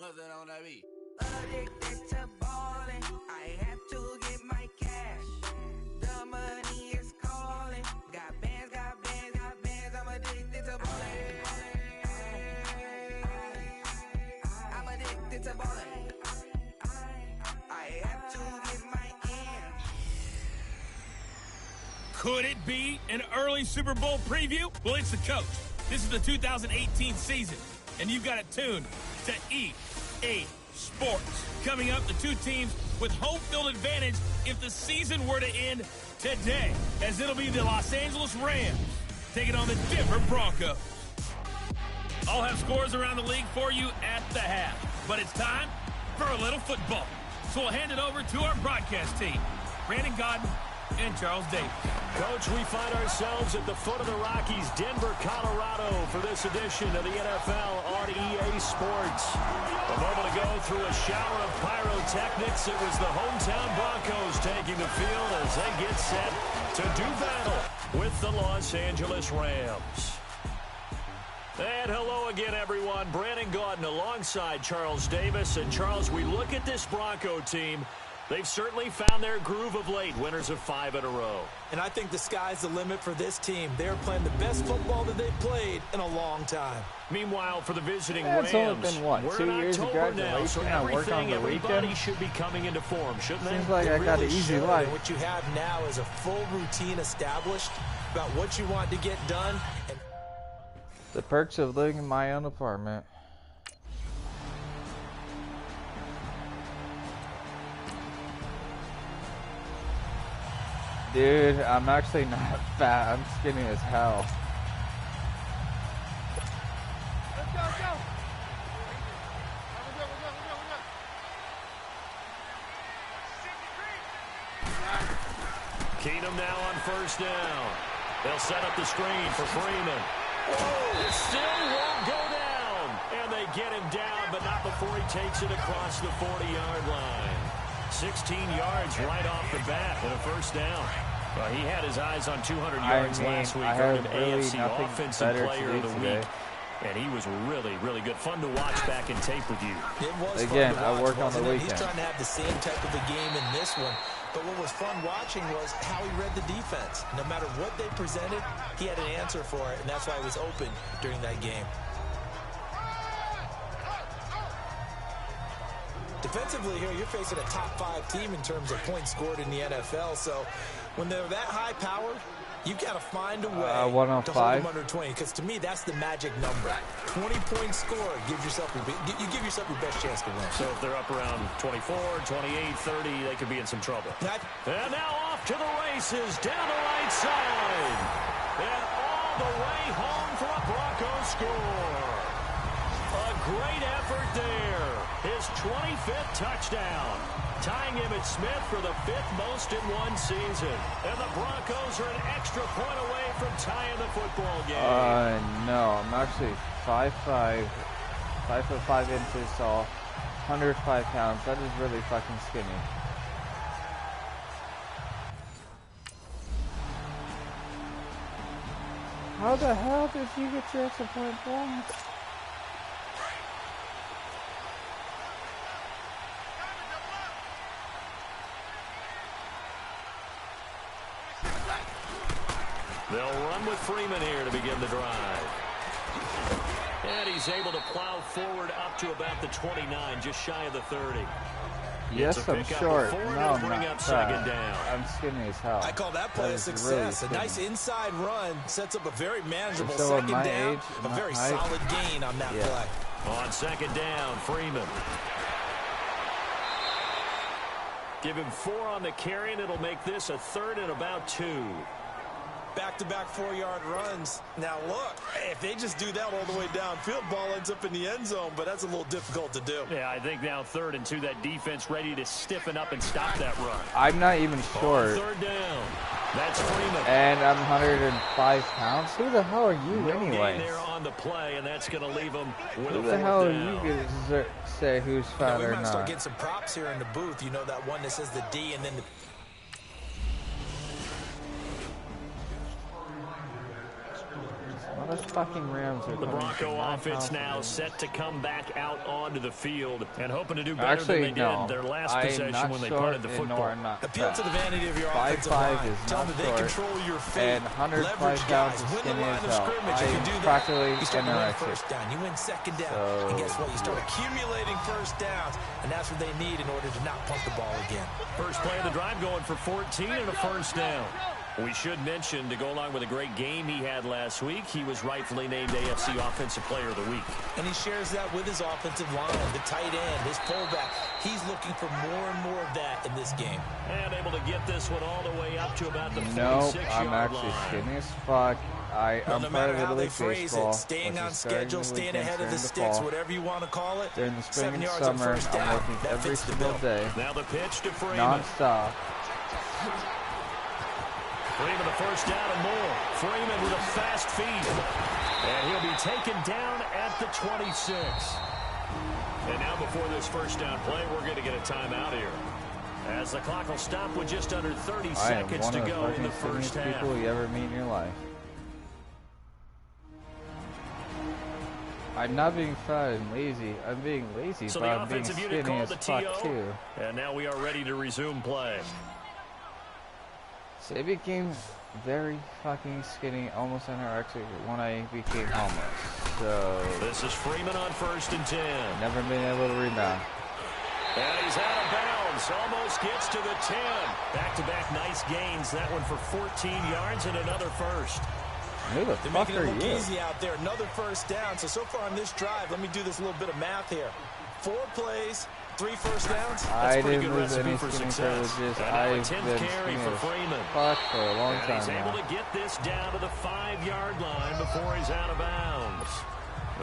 Nothing on that beat. Addicted to ballin', I have to get my cash. The money is calling. Got bands, I'm addicted to ballin'. I'm addicted to ballin'. I have to get my ends. Could it be an early Super Bowl preview? Well, it's the coach. This is the 2018 season, and you've got it tuned to EA Sports. Coming up, the two teams with home field advantage if the season were to end today, as it'll be the Los Angeles Rams taking on the Denver Bronco. I'll have scores around the league for you at the half, but it's time for a little football. So we'll hand it over to our broadcast team, Brandon Godden and Charles Davis. Coach, we find ourselves at the foot of the Rockies, Denver, Colorado, for this edition of the NFL on EA Sports. A moment ago, through a shower of pyrotechnics, it was the hometown Broncos taking the field as they get set to do battle with the Los Angeles Rams. And hello again, everyone. Brandon Gaudin alongside Charles Davis. And Charles, we look at this Bronco team. They've certainly found their groove of late, winners of 5 in a row. And I think the sky's the limit for this team. They're playing the best football that they've played in a long time. Meanwhile, for the visiting Rams, only been what, we're 2 in years October of now, so everybody weekend? should be coming into form, shouldn't Seems they? like I got an easy life. And what you have now is a full routine established about what you want to get done. And the perks of living in my own apartment. Dude, I'm actually not fat. I'm skinny as hell. Let's go. Keenum now on first down. They'll set up the screen for Freeman. Whoa, it still won't go down. And they get him down, but not before he takes it across the 40-yard line. 16 yards right off the bat and a first down. Well, he had his eyes on 200 yards last week. Earned an AFC Offensive Player of the Week. And he was really, really good. Fun to watch back in tape with you. It was again, fun to watch, I work on the weekend. He's trying to have the same type of a game in this one. But what was fun watching was how he read the defense. No matter what they presented, he had an answer for it, and that's why he was open during that game. Defensively here, you're facing a top 5 team in terms of points scored in the NFL. So when they're that high powered, you've got to find a way to hold them under 20. Because to me, that's the magic number. 20-point score gives yourself you give yourself your best chance to win. So if they're up around 24, 28, 30, they could be in some trouble. And now off to the races down the right side. And all the way home for a Bronco score. A great effort there. His 25th touchdown, tying him at Smith for the 5th most in one season. And the Broncos are an extra point away from tying the football game. No, I'm actually 5'5", 5'5" inches tall, 105 pounds. That is really fucking skinny. How the hell did you get your extra point blocked? They'll run with Freeman here to begin the drive. And he's able to plow forward up to about the 29, just shy of the 30. Yes, I'm short. No, I'm not fat. I'm skinny as hell. I call that play a success. Really a nice inside run sets up a very manageable so second down. A very height. solid gain on that play. On second down, Freeman. Give him 4 on the carry, and it'll make this a 3rd and about 2. Back-to-back 4-yard runs. Now look, if they just do that all the way downfield, ball ends up in the end zone, but that's a little difficult to do. Yeah, I think now 3rd and 2, that defense ready to stiffen up and stop that run. I'm not even short. 3rd down. That's Freeman. And I'm 105 pounds. Who the hell are you anyway? There on the play, and that's going to leave him with Who a 4th the hell are down. you going to say who's fat we or might not? start getting some props here in the booth. You know that one that says the D and then the... Those fucking Rams are The Bronco offense now set to come back out onto the field and hoping to do better Actually, than they did their last possession when they punted the football. Appeal to the vanity of your offensive line. Tell them that they control your fate. And 105 Leverage pounds guys. is Win the skinny line as of hell. scrimmage. If you do that, Practically you start to win anorexic. first down. You win second down. And guess what? You start accumulating first downs. And that's what they need in order to not punt the ball again. First play of the drive going for 14 and a first down. We should mention, to go along with a great game he had last week, he was rightfully named AFC Offensive Player of the Week. And he shares that with his offensive line, the tight end, his fullback. He's looking for more and more of that in this game. And able to get this one all the way up to about the 46-yard No, I'm actually line. skinny as fuck. I'm no part matter of how Italy they phrase baseball. it, staying on schedule, staying ahead of the sticks, whatever you want to call it. During the spring 7 and yards on summer, first I'm down. working That every fits the single bill. day, Now the pitch to Freeman. non-stop. Freeman the first down and more. Freeman with a fast feet. And he'll be taken down at the 26. And now before this first down play, we're going to get a timeout here, as the clock will stop with just under 30 seconds to go in the first half. People you ever meet in your life. I'm not being fat and lazy. I'm being lazy, So but the I'm being offensive skinny unit called as the fuck TO, too. and now we are ready to resume play. So I became very fucking skinny, almost anorexic when I became homeless. So This is Freeman on 1st and 10. never been able to rebound. And he's out of bounds. Almost gets to the 10. Back-to-back nice gains. That one for 14 yards and another first. Who the They're fuck making are it look you? easy out there. Another first down. So far on this drive, let me do this little bit of math here. 4 plays, 3 first downs. I That's a pretty didn't good lose recipe any for skinny success. privileges. And now a I've 10th been carry skinny for as Freeman. fuck for a long And time he's able now. to get this down to the 5-yard line before he's out of bounds.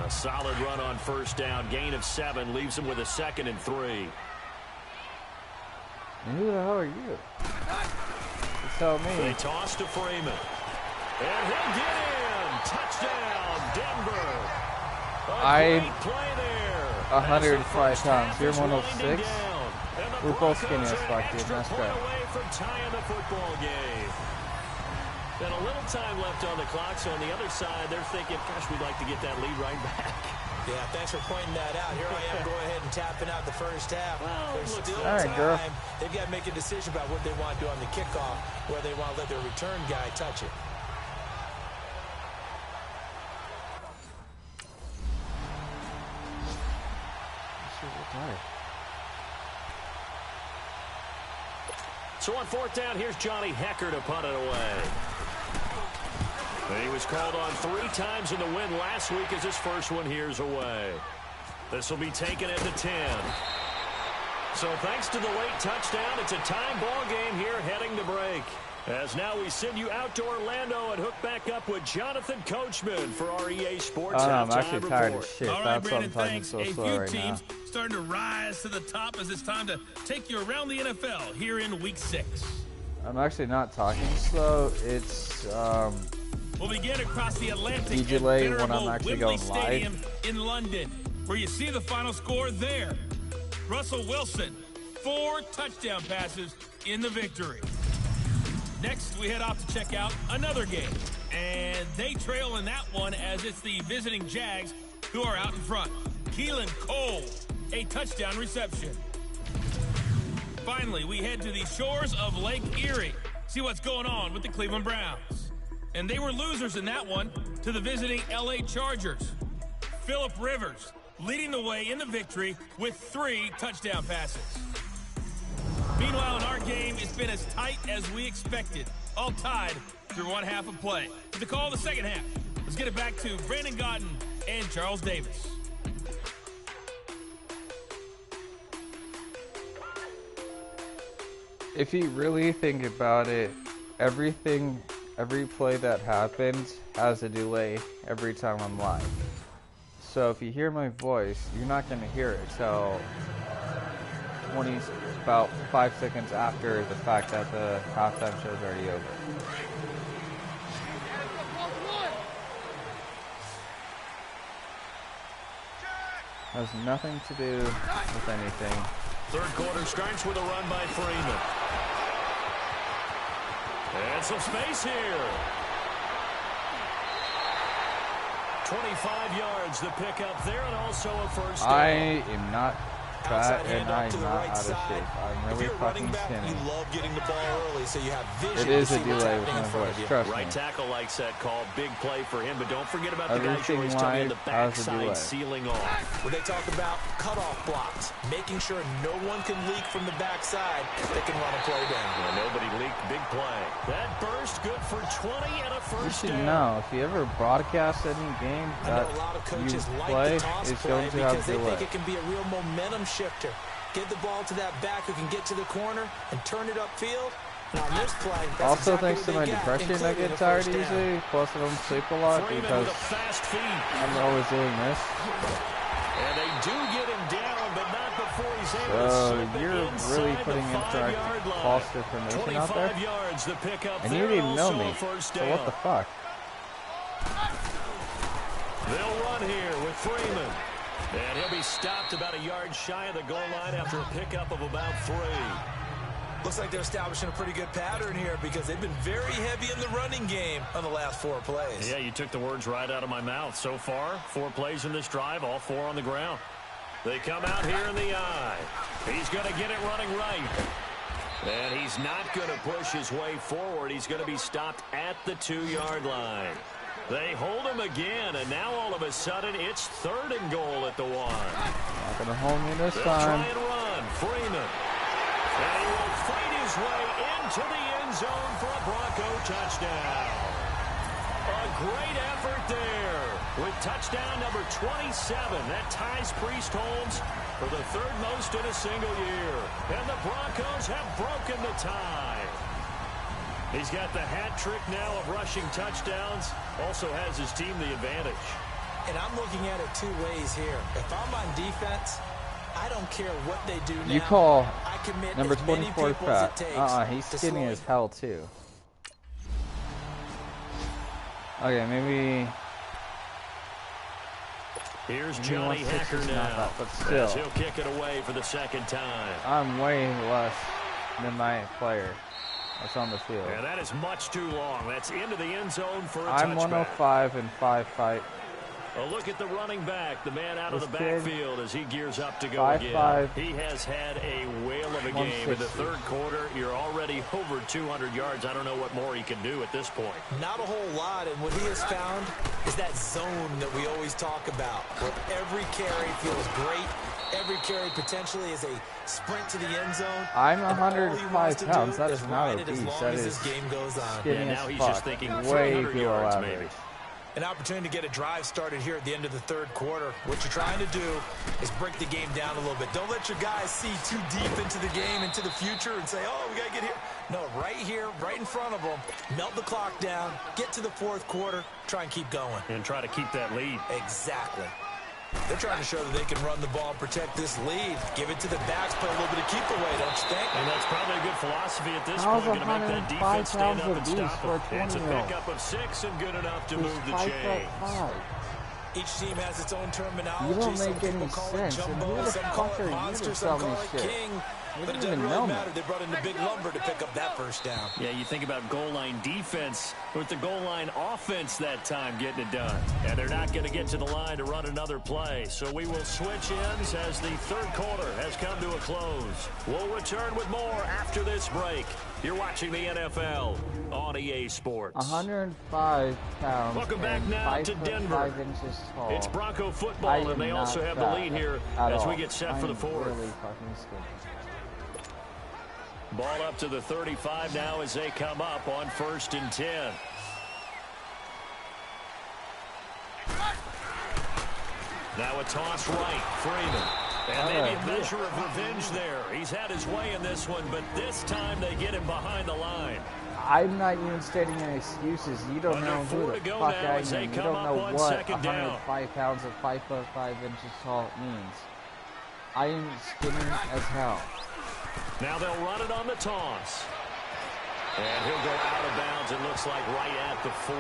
A solid run on first down. Gain of 7 leaves him with a 2nd and 3. Who the hell are you? You tell me. They toss to Freeman. And he'll get in. Touchdown, Denver. A great play there. 105 pounds. You're 106? We're both skinny as fuck, dude. That's right. right. Away from tying the football game. And a little time left on the clock, so on the other side, they're thinking, gosh, we'd like to get that lead right back. Yeah, thanks for pointing that out. Here I am going ahead and tapping out the first half. There's still All right, time. girl. They've got to make a decision about what they want to do on the kickoff, where they want to let their return guy touch it. So on 4th down, here's Johnny Hecker to punt it away. And he was called on 3 times in the win last week as his first one here's away. This will be taken at the 10. So thanks to the late touchdown, it's a tie ball game here heading to break. As now we send you out to Orlando and hook back up with Jonathan Coachman for our EA Sports I'm Halftime actually tired Report. of shit. All right, That's why Brandon, I'm talking thanks. so A slow few right now. teams starting to rise to the top as it's time to take you around the NFL here in Week 6. I'm actually not talking slow. It's We'll begin across the Atlantic at delay when I'm venerable actually Wembley going live. Stadium in London, where you see the final score there. Russell Wilson, 4 touchdown passes in the victory. Next, we head off to check out another game, and they trail in that one as it's the visiting Jags who are out in front. Keelan Cole, a touchdown reception. Finally, we head to the shores of Lake Erie, see what's going on with the Cleveland Browns. And they were losers in that one to the visiting LA Chargers. Phillip Rivers leading the way in the victory with 3 touchdown passes. Meanwhile, in our game, it's been as tight as we expected, all tied through one half of play. For the call of the second half, let's get it back to Brandon Godden and Charles Davis. If you really think about it, every play that happens has a delay every time I'm live. So if you hear my voice, you're not going to hear it till about 5 seconds after the fact that the halftime show is already over. Has nothing to do with anything. Third quarter starts with a run by Freeman. And some space here. 25 yards to pick up there, and also a first down. I am not fat and I'm not out of shape. I'm really fucking skinny. You love getting the ball early, so you have vision. It is a delay with my voice, trust me. Right tackle likes that call. Big play for him, but don't forget about the guys who always tell you the backside sealing off. When they talk about cutoff blocks, making sure no one can leak from the backside, they can run a play down. Well, nobody leaked. Big play. That burst good for 20 and a first down. You should know, if you ever broadcast any game that a lot of you coaches play, like the toss it's play going to have because they delay. think it can be a real momentum shifter. Give the ball to that back who can get to the corner and turn it upfield. And on this play, that's also, exactly thanks to my what they got, depression, I get tired easily. Plus, I don't sleep a lot because I'm always doing this. And they do get him down, but not before he's able to slip it you're really putting incorrect false information out there. And you didn't know me, so what the fuck? They'll run here with Freeman. And he'll be stopped about a yard shy of the goal line after a pickup of about 3. Looks like they're establishing a pretty good pattern here because they've been very heavy in the running game on the last 4 plays. Yeah, you took the words right out of my mouth. So far, 4 plays in this drive, all 4 on the ground. They come out here in the eye. He's going to get it running right. And he's not going to push his way forward. He's going to be stopped at the 2-yard line. They hold him again, and now all of a sudden it's 3rd and goal at the 1. Not going to hold me this They'll time. try and run. Freeman. And he will fight his way into the end zone for a Bronco touchdown. A great effort there with touchdown number 27. That ties Priest Holmes for the 3rd most in a single year. And the Broncos have broken the tie. He's got the hat trick now of rushing touchdowns. Also has his team the advantage. And I'm looking at it 2 ways here. If I'm on defense, I don't care what they do now. You call I commit number as many 24 people as it fat. takes He's to skinny slow as you. hell too. Okay, maybe. Here's Johnny Hecker now. But still, as he'll kick it away for the 2nd time. I'm way less than my player that's on the field. Yeah, that is much too long. That's into the end zone for a I'm touchback. 105 and 5'5". A look at the running back, the man out of the backfield as he gears up to go 5'5". again. He has had a whale of a game. In the 3rd quarter, you're already over 200 yards. I don't know what more he can do at this point. Not a whole lot, and what he has found is that zone that we always talk about, where every carry feels great. Every carry potentially is a sprint to the end zone. I'm 105 pounds. That is not ride it obese. as long That as is this game goes on. skinny Yeah, now as he's fuck. just thinking Way 300 below yards average. maybe. An opportunity to get a drive started here at the end of the 3rd quarter. What you're trying to do is break the game down a little bit. Don't let your guys see too deep into the game, into the future, and say, oh, we got to get here. No, right here, right in front of them, melt the clock down, get to the 4th quarter, try and keep going. And try to keep that lead. Exactly. They're trying to show that they can run the ball and protect this lead. Give it to the backs, play a little bit of keep away, don't you think? And that's probably a good philosophy at this How's point. Going to make that defense stand up and obese stop for a it. It's a 20-year-old? pickup of 6 and good enough to He's move the chains. 5'5". Each team has its own terminology. You don't Some make any people call it sense. And jumbo, who the some fuck call are it you monster, to some tell me call it shit? king. You But it don't doesn't even really know me. matter. They brought in the big lumber to pick up that 1st down. Yeah, you think about goal line defense with the goal line offense that time getting it done. And they're not going to get to the line to run another play. So we will switch ends as the 3rd quarter has come to a close. We'll return with more after this break. You're watching the NFL on EA Sports. 105 pounds. Welcome back and now 5 to foot Denver. 5 inches tall. It's Bronco I football, am and they also not have the fat lead here at as all. we get set for the 4th. Really fucking skinny. Ball up to the 35 now as they come up on 1st and 10. Now a toss right, Freeman. And maybe a measure of revenge there. He's had his way in this one, but this time they get him behind the line. I'm not even stating any excuses. You don't know who the fuck I am. You don't know what 105 pounds at 5 foot 5 inches tall means. I am skinny as hell. Now they'll run it on the toss. And he'll go out of bounds, it looks like, right at the 40.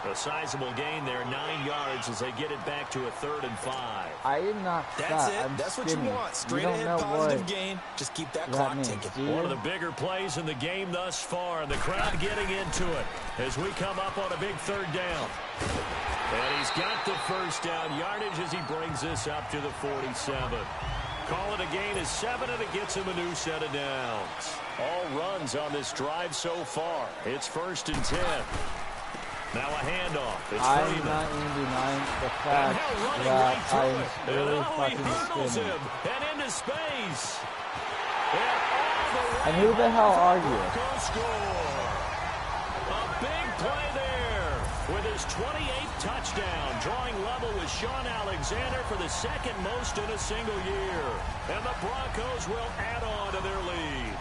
A sizable gain there, 9 yards as they get it back to a 3rd and 5. I am not fat. That's it. I'm That's skinny. what you want. Straight ahead, positive gain. Just keep that clock ticking. One of the bigger plays in the game thus far, and the crowd getting into it as we come up on a big 3rd down. And he's got the first down yardage as he brings this up to the 47. Call it a gain of 7, and it gets him a new set of downs. All runs on this drive so far. It's 1st and 10. Now a handoff. It's I'm Freeman. not even denying the fact that I'm really fucking skinny. Him and into space. And who the hell are you? Score. A big play there with his 28th touchdown, drawing level with Sean Alexander for the 2nd most in a single year. And the Broncos will add on to their lead.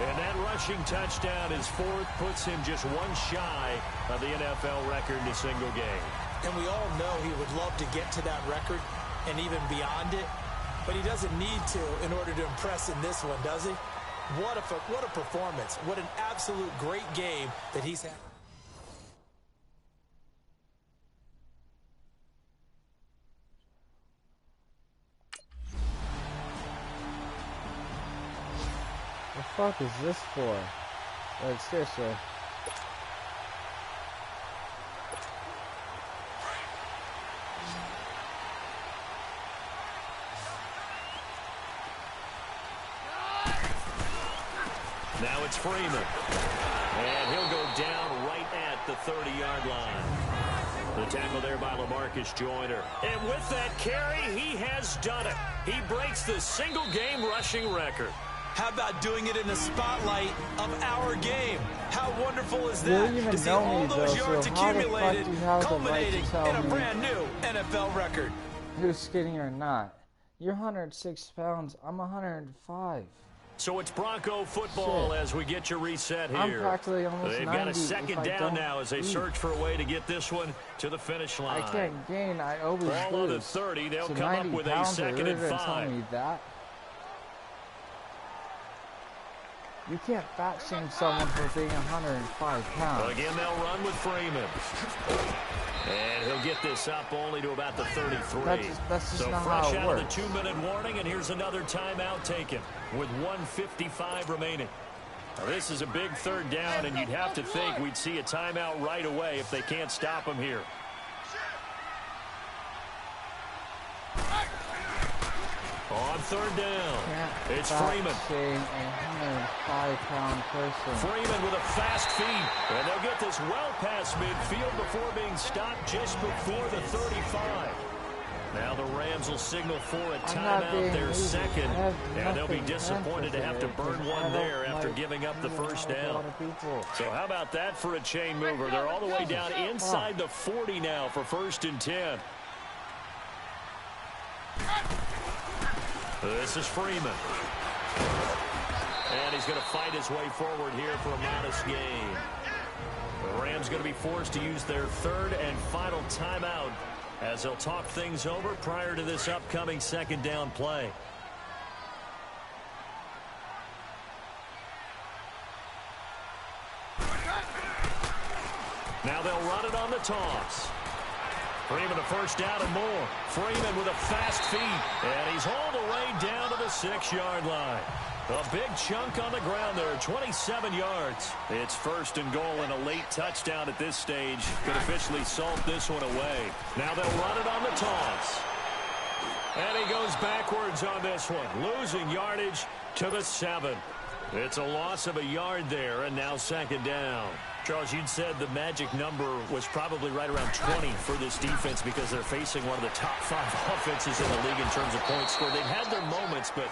And that rushing touchdown, his 4th, puts him just 1 shy of the NFL record in a single game. And we all know he would love to get to that record and even beyond it, but he doesn't need to in order to impress in this one, does he? What a performance. What an absolute great game that he's had. The fuck is this for? Like, seriously. Now it's Freeman. And he'll go down right at the 30-yard line. The tackle there by LaMarcus Joyner. And with that carry, he has done it. He breaks the single-game rushing record. How about doing it in the spotlight of our game? How wonderful is that? You don't even to see know all me, those though, yards so how the fuck accumulated, do you have the culminating right to tell in a me brand new NFL record. who's skinny or not? You're 106 pounds. I'm 105. So it's Bronco football as we get you reset here. I'm practically almost They've 90 got a 2nd down now as they eat. search for a way to get this one to the finish line. I can't gain. I always Ball lose. on the 30. They'll So come up 90 with a pounds, 2nd you're and gonna 5. tell me that? You can't fat shame someone for being 105 pounds. Again, they'll run with Freeman. And he'll get this up only to about the 33. That's just so not fresh how it out works. of the 2-minute warning, and here's another timeout taken with 1:55 remaining. Now, this is a big 3rd down, and you'd have to think we'd see a timeout right away if they can't stop him here. On 3rd down, it's Freeman. A 105-pound person. Freeman with a fast feed, and they'll get this well past midfield before being stopped just before the 35. Now the Rams will signal for a timeout, their 2nd, and they'll be disappointed to have to burn one there after giving up the first down. So how about that for a chain mover? They're all the way down inside the 40 now for 1st and 10. This is Freeman. And he's going to fight his way forward here for a modest gain. The Rams going to be forced to use their 3rd and final timeout as they'll talk things over prior to this upcoming 2nd down play. Now they'll run it on the toss. Freeman a 1st down and more. Freeman with a fast feet, and he's hauled away down to the 6-yard line. A big chunk on the ground there, 27 yards. It's 1st and goal, and a late touchdown at this stage could officially salt this one away. Now they'll run it on the toss. And he goes backwards on this one, losing yardage to the 7. It's a loss of a yard there, and now 2nd down. Charles, you'd said the magic number was probably right around 20 for this defense because they're facing one of the top 5 offenses in the league in terms of points scored. They've had their moments, but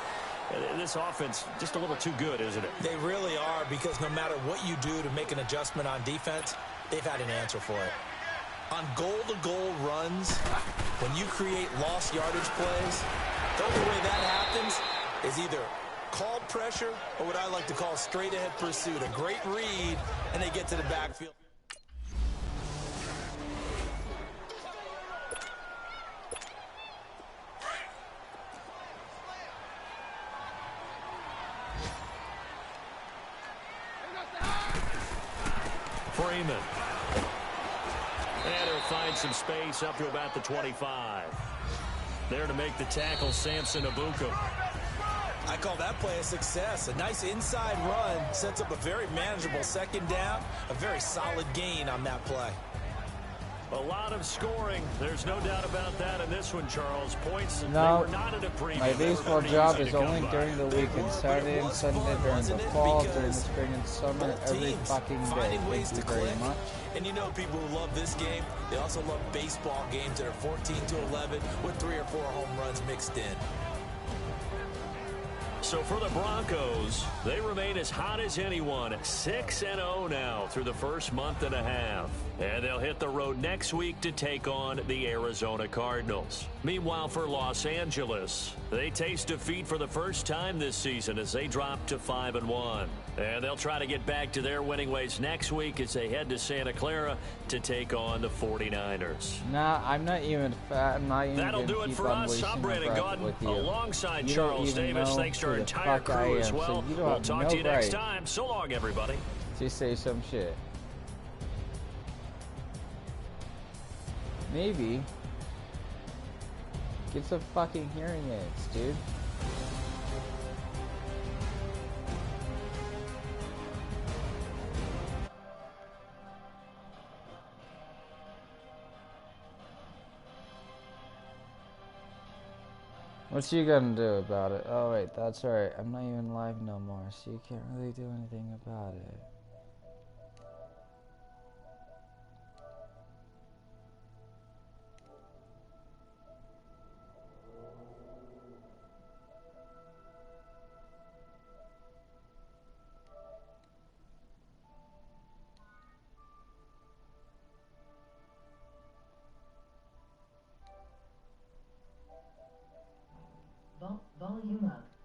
this offense just a little too good, isn't it? They really are, because no matter what you do to make an adjustment on defense, they've had an answer for it. On goal-to-goal runs, when you create lost yardage plays, the only way that happens is either called pressure or what I like to call straight-ahead pursuit. A great read, and they get to the backfield. Freeman. And he'll find some space up to about the 25. There to make the tackle, Samson Abuka. I call that play a success. A nice inside run sets up a very manageable second down. A very solid gain on that play. A lot of scoring. There's no doubt about that in this one, Charles. Points, no, they were not in a preview. My baseball job is only during the weekend, Saturday and Sunday, during the fall, during the spring and summer, every fucking day. Thank you very much. And you know people who love this game, they also love baseball games that are 14-11 with 3 or 4 home runs mixed in. So for the Broncos, they remain as hot as anyone, 6-0 now through the first month and a half. And they'll hit the road next week to take on the Arizona Cardinals. Meanwhile, for Los Angeles, they taste defeat for the first time this season as they drop to 5-1. And they'll try to get back to their winning ways next week as they head to Santa Clara to take on the 49ers. Nah, I'm not even fat. I'm not even That'll do it for us. I'm Brandon Gaudin alongside Charles Davis. Thanks to our entire crew as well. We'll talk to you next time. So long, everybody. Just say some shit. Maybe get some fucking hearing aids, dude. What you gonna do about it? Oh wait, that's right. I'm not even live no more, so you can't really do anything about it. Volume up.